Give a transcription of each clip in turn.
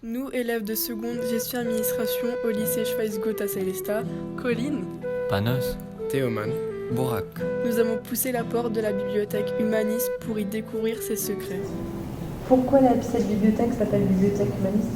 Nous, élèves de seconde gestion administration au lycée Schweizgut à Célestat, Colline, Panos, Théoman, Bourac. nous avons poussé la porte de la bibliothèque humaniste pour y découvrir ses secrets. Pourquoi cette bibliothèque s'appelle bibliothèque humaniste ?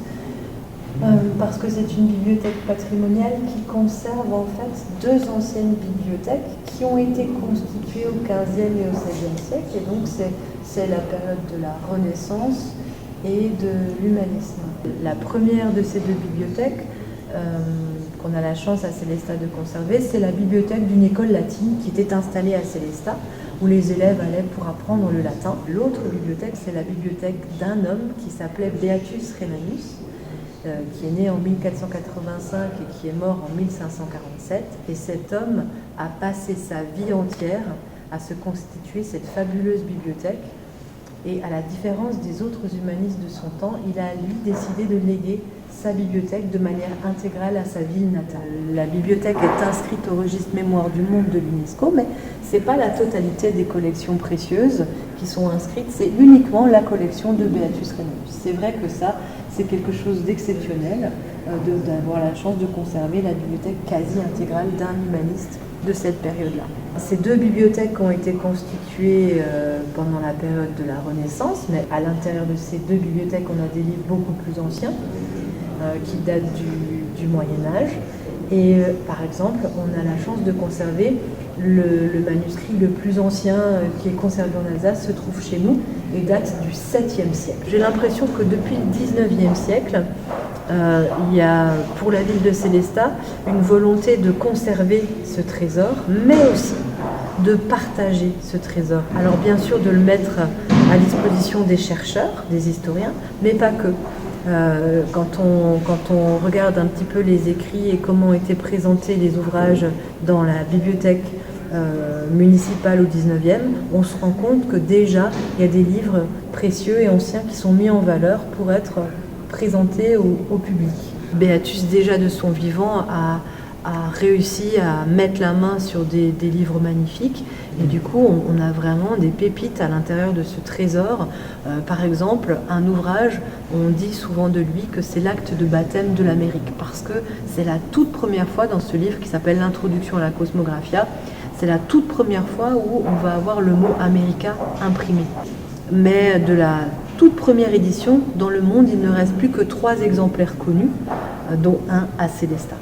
Parce que c'est une bibliothèque patrimoniale qui conserve en fait deux anciennes bibliothèques qui ont été constituées au XVe et au XVIe siècle. Et donc c'est la période de la Renaissance et de l'humanisme. La première de ces deux bibliothèques qu'on a la chance à Célestat de conserver, c'est la bibliothèque d'une école latine qui était installée à Célestat, où les élèves allaient pour apprendre le latin. L'autre bibliothèque, c'est la bibliothèque d'un homme qui s'appelait Beatus Rhenanus, qui est né en 1485 et qui est mort en 1547. Et cet homme a passé sa vie entière à se constituer cette fabuleuse bibliothèque. Et à la différence des autres humanistes de son temps, il a, lui, décidé de léguer sa bibliothèque de manière intégrale à sa ville natale. La bibliothèque est inscrite au registre Mémoire du monde de l'UNESCO, mais ce n'est pas la totalité des collections précieuses qui sont inscrites, c'est uniquement la collection de Beatus Rhenanus. C'est vrai que ça, c'est quelque chose d'exceptionnel d'avoir la chance de conserver la bibliothèque quasi intégrale d'un humaniste de cette période-là. Ces deux bibliothèques ont été constituées pendant la période de la Renaissance, mais à l'intérieur de ces deux bibliothèques, on a des livres beaucoup plus anciens qui datent du Moyen-Âge. Et par exemple, on a la chance de conserver le manuscrit le plus ancien qui est conservé en Alsace, se trouve chez nous et date du 7e siècle. J'ai l'impression que depuis le 19e siècle, il y a pour la ville de Célestat une volonté de conserver ce trésor, mais aussi de partager ce trésor. Alors bien sûr de le mettre à disposition des chercheurs, des historiens, mais pas que. Quand on regarde un petit peu les écrits et comment ont été présentés les ouvrages dans la bibliothèque municipale au 19e, on se rend compte que déjà il y a des livres précieux et anciens qui sont mis en valeur pour être présentés au public. Beatus, déjà de son vivant, a réussi à mettre la main sur des livres magnifiques et du coup on a vraiment des pépites à l'intérieur de ce trésor. Par exemple, un ouvrage, on dit souvent de lui que c'est l'acte de baptême de l'Amérique parce que c'est la toute première fois dans ce livre qui s'appelle l'Introduction à la Cosmographia, c'est la toute première fois où on va avoir le mot America imprimé. Mais de la toute première édition, dans le monde, il ne reste plus que 3 exemplaires connus, dont un à Célestat.